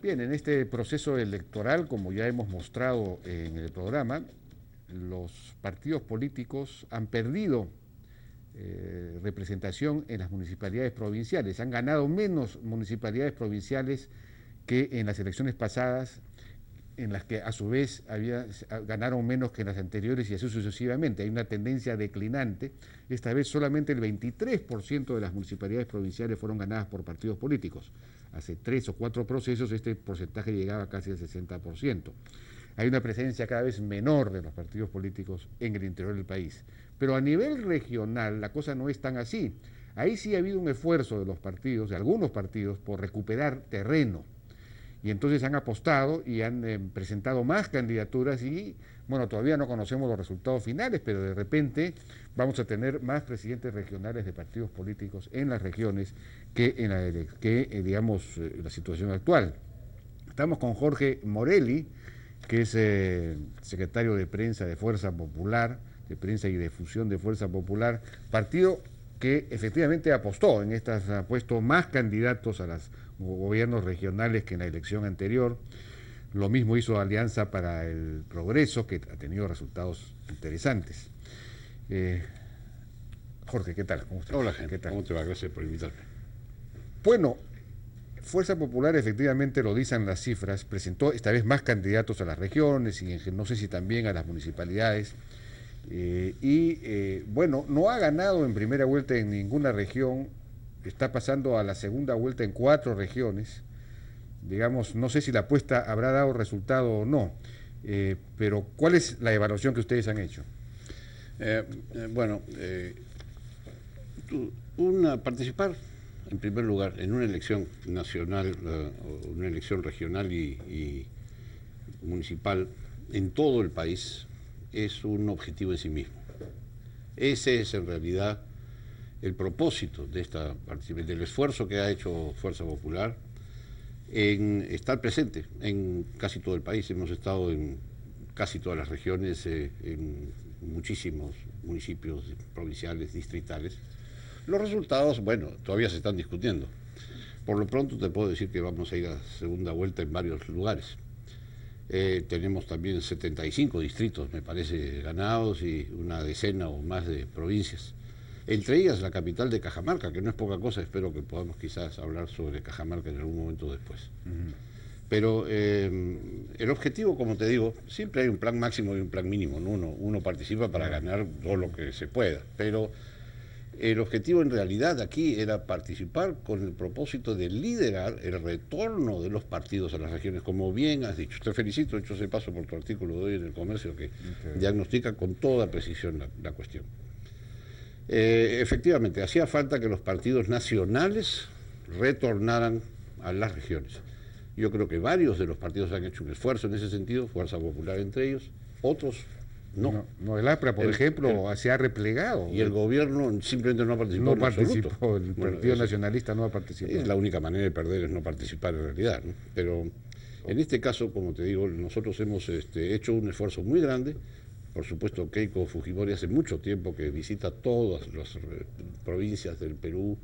Bien, en este proceso electoral, como ya hemos mostrado en el programa, los partidos políticos han perdido representación en las municipalidades provinciales. Han ganado menos municipalidades provinciales que en las elecciones pasadas, en las que a su vez ganaron menos que en las anteriores y así sucesivamente. Hay una tendencia declinante. Esta vez solamente el 23% de las municipalidades provinciales fueron ganadas por partidos políticos. Hace 3 o 4 procesos este porcentaje llegaba casi al 60%. Hay una presencia cada vez menor de los partidos políticos en el interior del país. Pero a nivel regional la cosa no es tan así. Ahí sí ha habido un esfuerzo de los partidos, de algunos partidos, por recuperar terreno. Y entonces han apostado y han presentado más candidaturas y, bueno, todavía no conocemos los resultados finales, pero de repente vamos a tener más presidentes regionales de partidos políticos en las regiones que en la situación actual. Estamos con Jorge Morelli, que es secretario de prensa de Fuerza Popular, de prensa y difusión de Fuerza Popular, partido que efectivamente apostó en estas, ha puesto más candidatos a los gobiernos regionales que en la elección anterior. Lo mismo hizo Alianza para el Progreso, que ha tenido resultados interesantes. Jorge, ¿qué tal? ¿Cómo estás? Hola, gente. ¿Cómo te va? Gracias por invitarme. Bueno, Fuerza Popular, efectivamente, lo dicen las cifras, presentó esta vez más candidatos a las regiones y no sé si también a las municipalidades. Bueno, no ha ganado en primera vuelta en ninguna región, está pasando a la segunda vuelta en 4 regiones. Digamos, no sé si la apuesta habrá dado resultado o no, pero ¿cuál es la evaluación que ustedes han hecho? Participar en primer lugar en una elección nacional, una elección regional y municipal en todo el país es un objetivo en sí mismo. Ese es en realidad el propósito de esta participación, del esfuerzo que ha hecho Fuerza Popular en estar presente en casi todo el país. Hemos estado en casi todas las regiones, en muchísimos municipios provinciales, distritales. Los resultados, bueno, todavía se están discutiendo. Por lo pronto te puedo decir que vamos a ir a segunda vuelta en varios lugares. Tenemos también 75 distritos, me parece, ganados y una decena o más de provincias. Entre ellas la capital de Cajamarca, que no es poca cosa, espero que podamos quizás hablar sobre Cajamarca en algún momento después. Pero el objetivo, como te digo, siempre hay un plan máximo y un plan mínimo, ¿no? Uno participa para ganar todo lo que se pueda, pero el objetivo en realidad aquí era participar con el propósito de liderar el retorno de los partidos a las regiones, como bien has dicho. Te felicito, hecho ese paso por tu artículo de hoy en El Comercio, que diagnostica con toda precisión la cuestión. Efectivamente, hacía falta que los partidos nacionales retornaran a las regiones. Yo creo que varios de los partidos han hecho un esfuerzo en ese sentido, Fuerza Popular entre ellos, otros no. El APRA, por ejemplo, se ha replegado. Y el gobierno simplemente no participó en absoluto. El Partido Nacionalista no ha participado. Es la única manera de perder, es no participar en realidad, ¿no? Pero en este caso, como te digo, nosotros hemos hecho un esfuerzo muy grande. Por supuesto, Keiko Fujimori hace mucho tiempo que visita todas las provincias del Perú,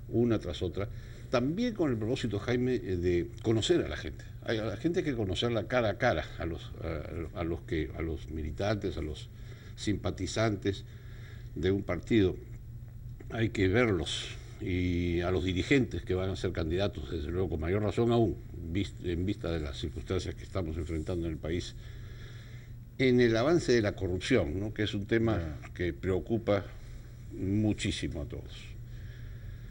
una tras otra, también con el propósito, Jaime, de conocer a la gente. A la gente hay que conocerla cara a cara, a los militantes, a los simpatizantes de un partido. Hay que verlos, y a los dirigentes que van a ser candidatos, desde luego, con mayor razón aún, en vista de las circunstancias que estamos enfrentando en el país, en el avance de la corrupción, ¿no? Que es un tema que preocupa muchísimo a todos.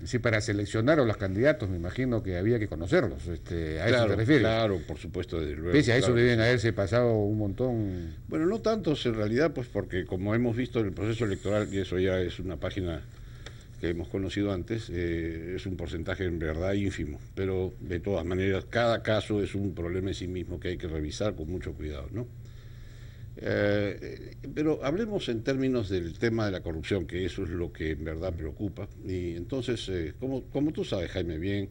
Sí, para seleccionar a los candidatos me imagino que había que conocerlos, ¿a eso te refieres? Claro, por supuesto, desde luego. Pese a eso deben haberse pasado un montón. Bueno, no tantos en realidad, pues porque como hemos visto en el proceso electoral, y eso ya es una página que hemos conocido antes, es un porcentaje en verdad ínfimo, pero de todas maneras cada caso es un problema en sí mismo que hay que revisar con mucho cuidado, ¿no? Pero hablemos en términos del tema de la corrupción, que eso es lo que en verdad preocupa. Y entonces, como tú sabes, Jaime, bien,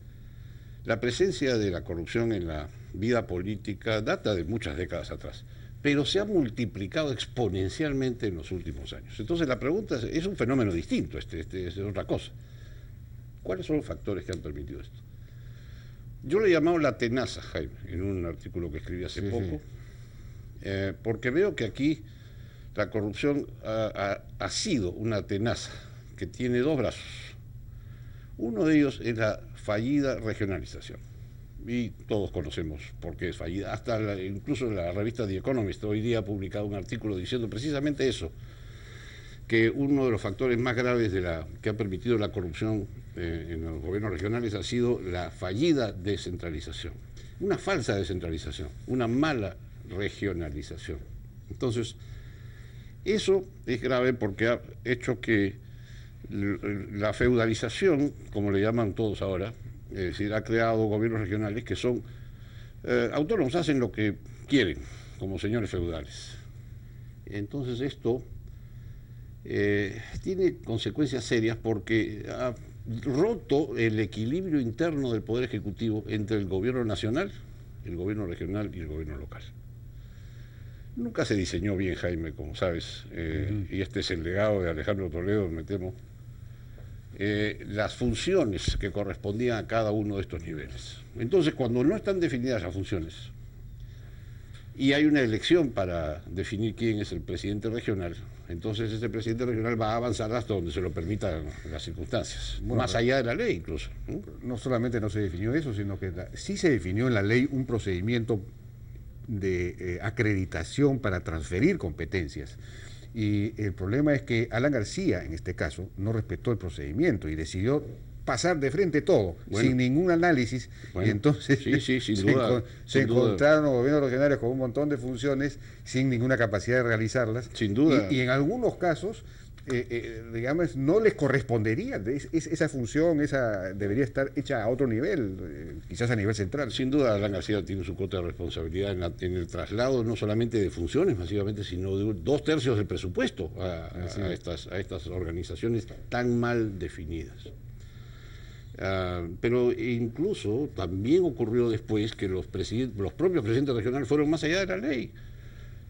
la presencia de la corrupción en la vida política data de muchas décadas atrás, pero se ha multiplicado exponencialmente en los últimos años. Entonces la pregunta es un fenómeno distinto, es otra cosa. ¿Cuáles son los factores que han permitido esto? Yo le he llamado la tenaza, Jaime, en un artículo que escribí hace poco, porque veo que aquí la corrupción ha sido una tenaza que tiene dos brazos. Uno de ellos es la fallida regionalización. Y todos conocemos por qué es fallida. Incluso la revista The Economist hoy día ha publicado un artículo diciendo precisamente eso, que uno de los factores más graves que ha permitido la corrupción en los gobiernos regionales ha sido la fallida descentralización. Una falsa descentralización, una mala regionalización. Entonces, eso es grave porque ha hecho que la feudalización, como le llaman todos ahora, es decir, ha creado gobiernos regionales que son autónomos, hacen lo que quieren, como señores feudales. Entonces esto tiene consecuencias serias porque ha roto el equilibrio interno del Poder Ejecutivo entre el gobierno nacional, el gobierno regional y el gobierno local. Nunca se diseñó bien, Jaime, como sabes, y este es el legado de Alejandro Toledo, me temo, las funciones que correspondían a cada uno de estos niveles. Entonces, cuando no están definidas las funciones y hay una elección para definir quién es el presidente regional, entonces ese presidente regional va a avanzar hasta donde se lo permitan las circunstancias, bueno, más allá de la ley incluso. No solamente no se definió eso, sino que sí se definió en la ley un procedimiento de acreditación para transferir competencias. Y el problema es que Alan García, en este caso, no respetó el procedimiento y decidió pasar de frente todo, sin ningún análisis, y entonces se encontraron los gobiernos regionales con un montón de funciones sin ninguna capacidad de realizarlas. Sin duda. Y en algunos casos, digamos, no les correspondería. Esa función debería estar hecha a otro nivel, quizás a nivel central. Sin duda, Alan García tiene su cuota de responsabilidad en el traslado no solamente de funciones masivamente, sino de 2/3 del presupuesto a estas organizaciones tan mal definidas. Pero incluso también ocurrió después que los propios presidentes regionales fueron más allá de la ley.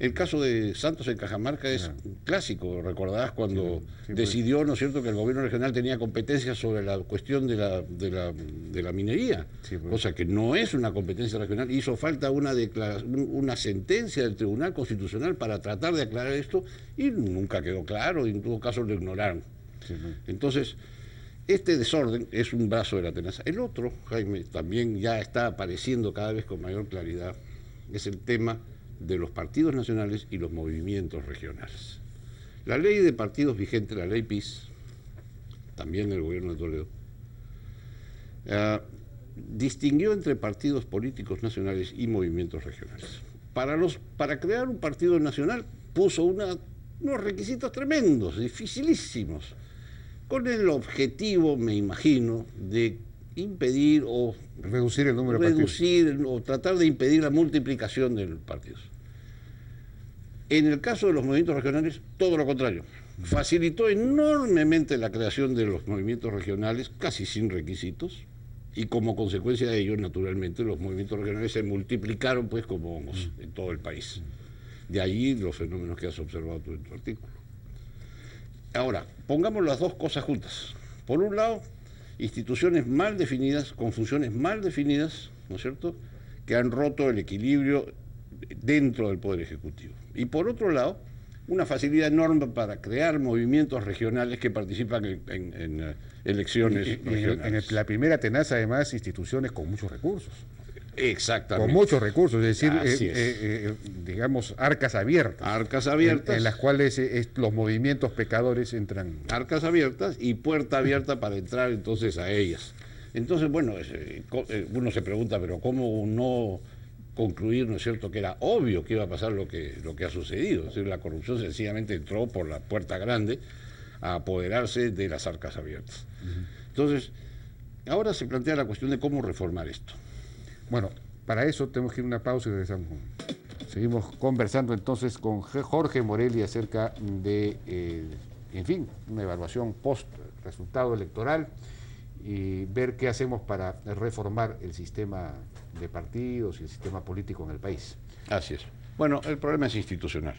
El caso de Santos en Cajamarca es clásico, recordarás cuando decidió, ¿no es cierto?, que el gobierno regional tenía competencias sobre la cuestión de la minería, cosa que no es una competencia regional. Hizo falta una sentencia del Tribunal Constitucional para tratar de aclarar esto y nunca quedó claro, y en todo caso lo ignoraron. Entonces, este desorden es un brazo de la tenaza. El otro, Jaime, también ya está apareciendo cada vez con mayor claridad, es el tema de los partidos nacionales y los movimientos regionales. La ley de partidos vigente, la ley PIS, también del gobierno de Toledo, distinguió entre partidos políticos nacionales y movimientos regionales. Para crear un partido nacional puso unos requisitos tremendos, dificilísimos, con el objetivo, me imagino, de impedir o reducir el número de partidos, o tratar de impedir la multiplicación de los partidos. En el caso de los movimientos regionales, todo lo contrario. Facilitó enormemente la creación de los movimientos regionales, casi sin requisitos, y como consecuencia de ello, naturalmente, los movimientos regionales se multiplicaron pues como hongos en todo el país. De allí los fenómenos que has observado tú en tu artículo. Ahora, pongamos las dos cosas juntas. Por un lado, instituciones mal definidas, con funciones mal definidas, ¿no es cierto?, que han roto el equilibrio dentro del Poder Ejecutivo. Y por otro lado, una facilidad enorme para crear movimientos regionales que participan en elecciones regionales. En la primera tenaza, además, instituciones con muchos recursos. Exactamente. Con muchos recursos, es decir, digamos, arcas abiertas. Arcas abiertas. En las cuales los movimientos pecadores entran. Arcas abiertas y puerta abierta para entrar entonces a ellas. Entonces, bueno, uno se pregunta, pero ¿cómo no concluir, ¿no es cierto?, que era obvio que iba a pasar lo que ha sucedido? Es decir, la corrupción sencillamente entró por la puerta grande a apoderarse de las arcas abiertas. Entonces, ahora se plantea la cuestión de cómo reformar esto. Bueno, para eso tenemos que ir a una pausa y regresamos. Seguimos conversando entonces con Jorge Morelli acerca de, en fin, una evaluación post-resultado electoral y ver qué hacemos para reformar el sistema de partidos y el sistema político en el país. Así es. Bueno, el problema es institucional.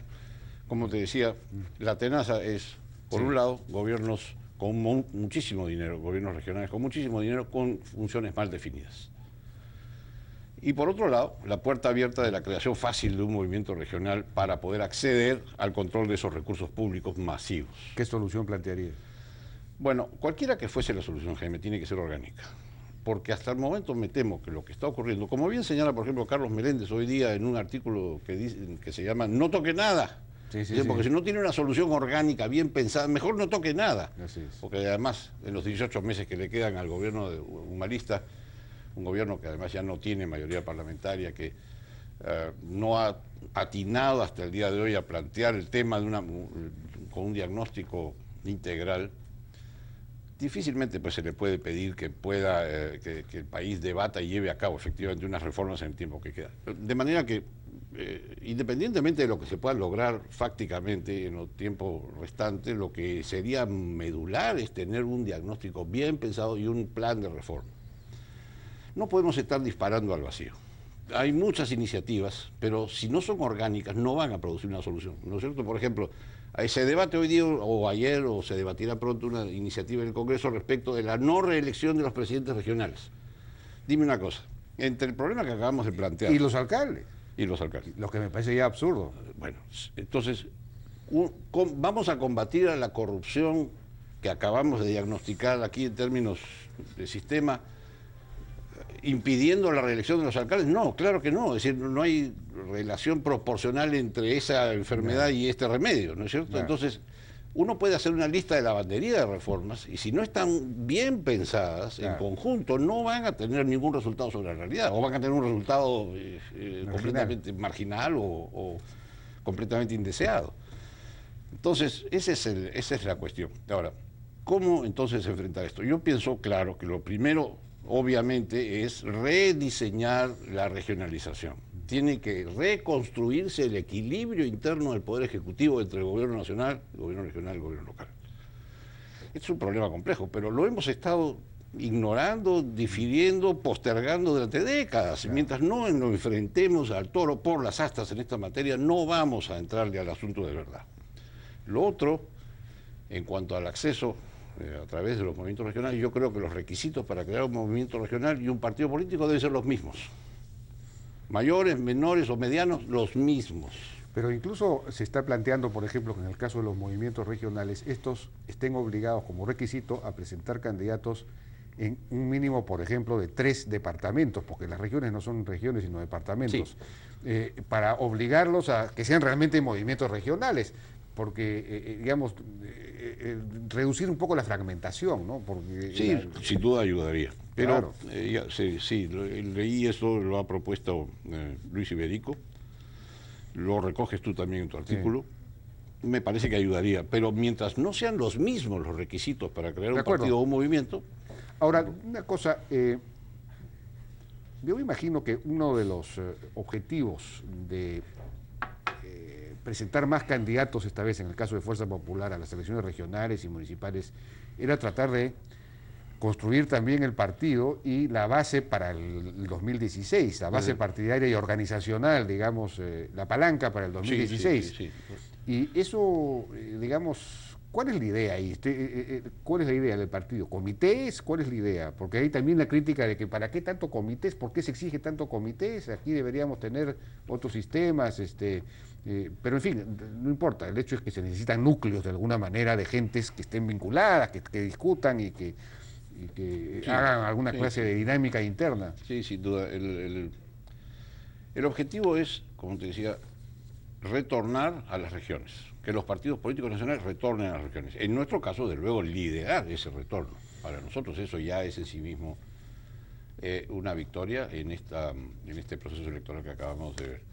Como te decía, la tenaza es, por un lado, gobiernos con muchísimo dinero, gobiernos regionales con muchísimo dinero, con funciones mal definidas. Y por otro lado, la puerta abierta de la creación fácil de un movimiento regional para poder acceder al control de esos recursos públicos masivos. ¿Qué solución plantearía? Bueno, cualquiera que fuese la solución, Jaime, tiene que ser orgánica. Porque hasta el momento me temo que lo que está ocurriendo, como bien señala, por ejemplo, Carlos Meléndez hoy día en un artículo que se llama No toque nada. Sí, sí, Dice, porque sí. si no tiene una solución orgánica, bien pensada, mejor no toque nada. Así es. Porque además, en los 18 meses que le quedan al gobierno humanista, un gobierno que además ya no tiene mayoría parlamentaria, que no ha atinado hasta el día de hoy a plantear el tema con un diagnóstico integral, difícilmente pues se le puede pedir que pueda que el país debata y lleve a cabo efectivamente unas reformas en el tiempo que queda. De manera que, independientemente de lo que se pueda lograr fácticamente en los tiempos restantes, lo que sería medular es tener un diagnóstico bien pensado y un plan de reforma. No podemos estar disparando al vacío. Hay muchas iniciativas, pero si no son orgánicas no van a producir una solución, ¿no es cierto? Por ejemplo, se debate hoy día o ayer o se debatirá pronto una iniciativa en el Congreso respecto de la no reelección de los presidentes regionales. Dime una cosa, entre el problema que acabamos de plantear... Y los alcaldes. Y los alcaldes. Lo que me parece ya absurdo. Bueno, entonces, vamos a combatir a la corrupción que acabamos de diagnosticar aquí en términos de sistema, impidiendo la reelección de los alcaldes. No, claro que no. Es decir, no hay relación proporcional entre esa enfermedad y este remedio, ¿no es cierto? Claro. Entonces, uno puede hacer una lista de lavandería de reformas y si no están bien pensadas en conjunto, no van a tener ningún resultado sobre la realidad, o van a tener un resultado completamente marginal o completamente indeseado. Entonces, esa es la cuestión. Ahora, ¿cómo entonces enfrentar esto? Yo pienso, claro, que lo primero, obviamente, es rediseñar la regionalización. Tiene que reconstruirse el equilibrio interno del Poder Ejecutivo entre el Gobierno Nacional, el Gobierno Regional y el Gobierno Local. Es un problema complejo, pero lo hemos estado ignorando, difiriendo, postergando durante décadas. Claro. Mientras no nos enfrentemos al toro por las astas en esta materia, no vamos a entrarle al asunto de verdad. Lo otro, en cuanto al acceso a través de los movimientos regionales, yo creo que los requisitos para crear un movimiento regional y un partido político deben ser los mismos. Mayores, menores o medianos, los mismos. Pero incluso se está planteando, por ejemplo, que en el caso de los movimientos regionales, estos estén obligados como requisito a presentar candidatos en un mínimo, por ejemplo, de 3 departamentos, porque las regiones no son regiones sino departamentos, sí. Para obligarlos a que sean realmente movimientos regionales, porque, digamos, reducir un poco la fragmentación, ¿no? Porque sí, sin duda ayudaría. Pero claro. sí, leí eso, lo ha propuesto Luis Iberico, lo recoges tú también en tu artículo. Sí. Me parece que ayudaría, pero mientras no sean los mismos los requisitos para crear un partido o un movimiento... Ahora, una cosa, yo imagino que uno de los objetivos de presentar más candidatos, esta vez en el caso de Fuerza Popular, a las elecciones regionales y municipales, era tratar de construir también el partido y la base para el 2016, la base partidaria y organizacional, digamos, la palanca para el 2016. Sí. Y eso, digamos, ¿cuál es la idea ahí? ¿Cuál es la idea del partido? ¿Comités? ¿Cuál es la idea? Porque hay también la crítica de que ¿para qué tanto comités? ¿Por qué se exige tanto comités? Aquí deberíamos tener otros sistemas, pero en fin, no importa. El hecho es que se necesitan núcleos de alguna manera de gentes que estén vinculadas, que discutan y que hagan alguna clase de dinámica interna. Sí, sin duda. El objetivo es, como te decía, retornar a las regiones, que los partidos políticos nacionales retornen a las regiones. En nuestro caso, de luego, liderar ese retorno. Para nosotros eso ya es en sí mismo una victoria en este proceso electoral que acabamos de ver.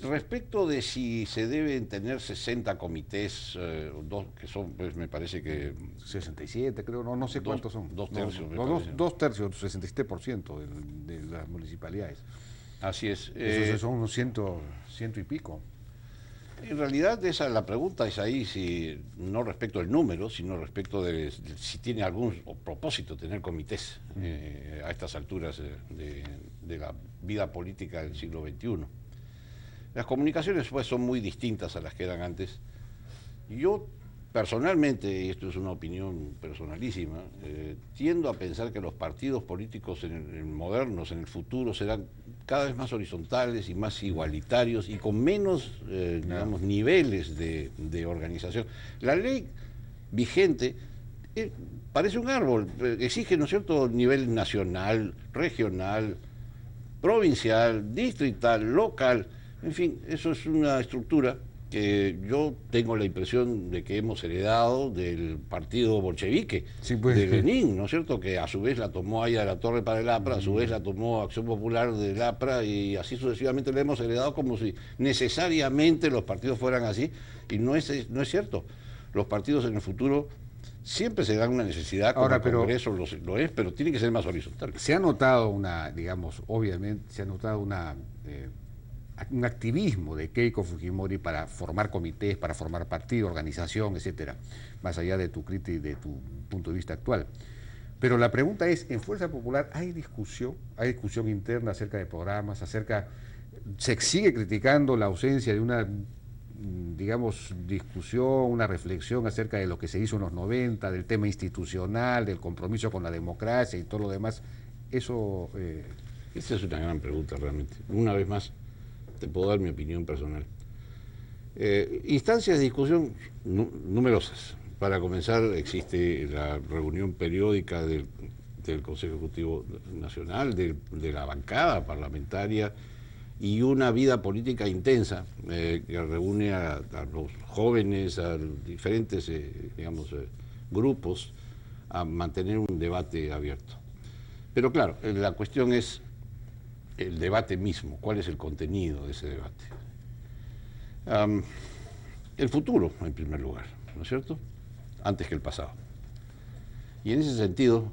Respecto de si se deben tener 60 comités, que son, pues me parece que... 67 creo, no sé cuántos son. 2 tercios. Dos tercios, 67% de las municipalidades. Así es. Esos son unos ciento y pico. En realidad la pregunta es ahí, si no respecto al número, sino respecto de si tiene algún propósito tener comités a estas alturas de la vida política del siglo XXI. Las comunicaciones pues son muy distintas a las que eran antes. Yo personalmente, y esto es una opinión personalísima, tiendo a pensar que los partidos políticos modernos, en el futuro, serán cada vez más horizontales y más igualitarios y con menos, digamos, niveles de organización. La ley vigente parece un árbol, exige, ¿no es cierto?, nivel nacional, regional, provincial, distrital, local, en fin, eso es una estructura que yo tengo la impresión de que hemos heredado del partido bolchevique, sí, pues, de Lenin, ¿no es cierto?, que a su vez la tomó Aya de la Torre para el APRA, a su vez la tomó Acción Popular del APRA, y así sucesivamente lo hemos heredado como si necesariamente los partidos fueran así, y no es cierto. Los partidos en el futuro siempre se dan una necesidad, como el Congreso lo es, pero tiene que ser más horizontal. Se ha notado obviamente, se ha notado un activismo de Keiko Fujimori para formar comités, para formar partido, organización, etcétera, más allá de tu crítica y de tu punto de vista actual. Pero la pregunta es, ¿en Fuerza Popular hay discusión interna acerca de programas, se sigue criticando la ausencia de una, digamos, discusión, una reflexión acerca de lo que se hizo en los 90, del tema institucional, del compromiso con la democracia y todo lo demás? Eso... Esa es una gran pregunta realmente. Una vez más, te puedo dar mi opinión personal. Instancias de discusión numerosas. Para comenzar, existe la reunión periódica del Consejo Ejecutivo Nacional, de la bancada parlamentaria, y una vida política intensa que reúne a los jóvenes, a diferentes grupos, a mantener un debate abierto. Pero claro, la cuestión es el debate mismo, cuál es el contenido de ese debate. El futuro, en primer lugar, ¿no es cierto?, antes que el pasado. Y en ese sentido,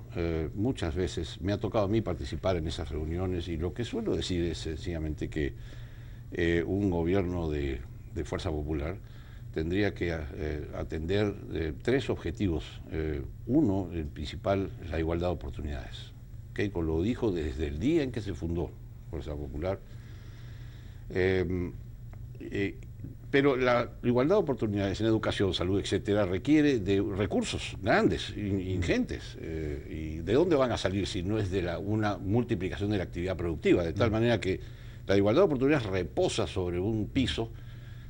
muchas veces me ha tocado a mí participar en esas reuniones, y lo que suelo decir es sencillamente que un gobierno de Fuerza Popular tendría que atender tres objetivos. Uno, el principal, es la igualdad de oportunidades. Keiko lo dijo desde el día en que se fundó Fuerza Popular. Pero la igualdad de oportunidades en educación, salud, etcétera, requiere de recursos grandes, ingentes. ¿Y de dónde van a salir si no es de una multiplicación de la actividad productiva? De tal manera que la igualdad de oportunidades reposa sobre un piso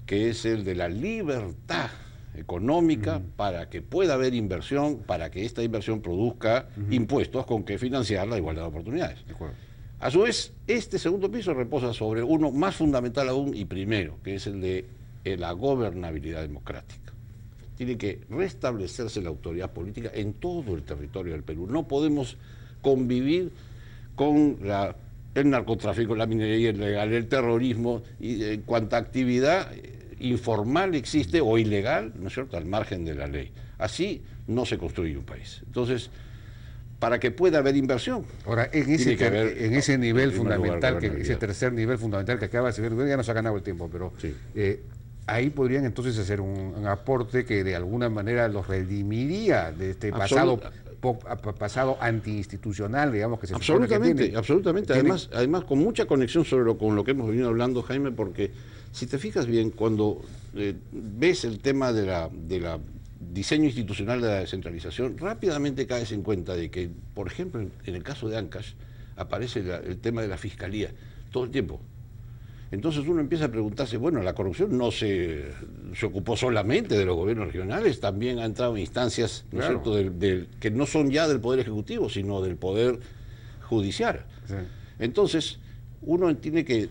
que es el de la libertad económica para que pueda haber inversión, para que esta inversión produzca impuestos con que financiar la igualdad de oportunidades. De acuerdo. A su vez, este segundo piso reposa sobre uno más fundamental aún y primero, que es el de la gobernabilidad democrática. Tiene que restablecerse la autoridad política en todo el territorio del Perú. No podemos convivir con el narcotráfico, la minería ilegal, el terrorismo, y en cuanta actividad informal existe o ilegal, ¿no es cierto?, al margen de la ley. Así no se construye un país. Entonces, para que pueda haber inversión. Ahora, en ese nivel fundamental, ese tercer nivel fundamental que acaba de decir, ya nos ha ganado el tiempo, pero sí, ahí podrían entonces hacer un aporte que de alguna manera los redimiría de este pasado antiinstitucional, digamos, que se supone que tiene. Absolutamente. Además, con mucha conexión con lo que hemos venido hablando, Jaime, porque si te fijas bien, cuando ves el tema de la diseño institucional de la descentralización, rápidamente caes en cuenta de que, por ejemplo, en el caso de Ancash, aparece el tema de la fiscalía todo el tiempo. Entonces uno empieza a preguntarse, bueno, la corrupción no se ocupó solamente de los gobiernos regionales, también ha entrado en instancias, ¿no es cierto?, que no son ya del Poder Ejecutivo, sino del Poder Judicial. Sí. Entonces, uno tiene que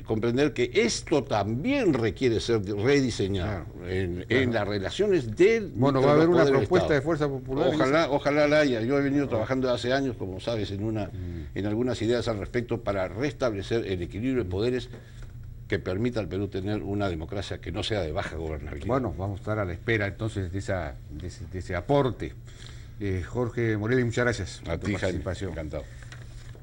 comprender que esto también requiere ser rediseñado en las relaciones del... Bueno, va a haber una propuesta de Fuerza Popular. Ojalá la haya. Yo he venido trabajando hace años, como sabes, en algunas ideas al respecto para restablecer el equilibrio de poderes que permita al Perú tener una democracia que no sea de baja gobernabilidad. Bueno, vamos a estar a la espera entonces de ese aporte. Jorge Morelli, muchas gracias por tu participación. Encantado.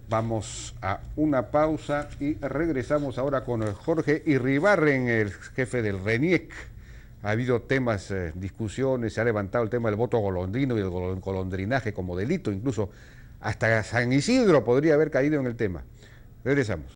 Vamos a una pausa y regresamos ahora con Jorge Irribarren, el jefe del RENIEC. Ha habido temas, discusiones, se ha levantado el tema del voto golondrino y el golondrinaje como delito, incluso hasta San Isidro podría haber caído en el tema. Regresamos.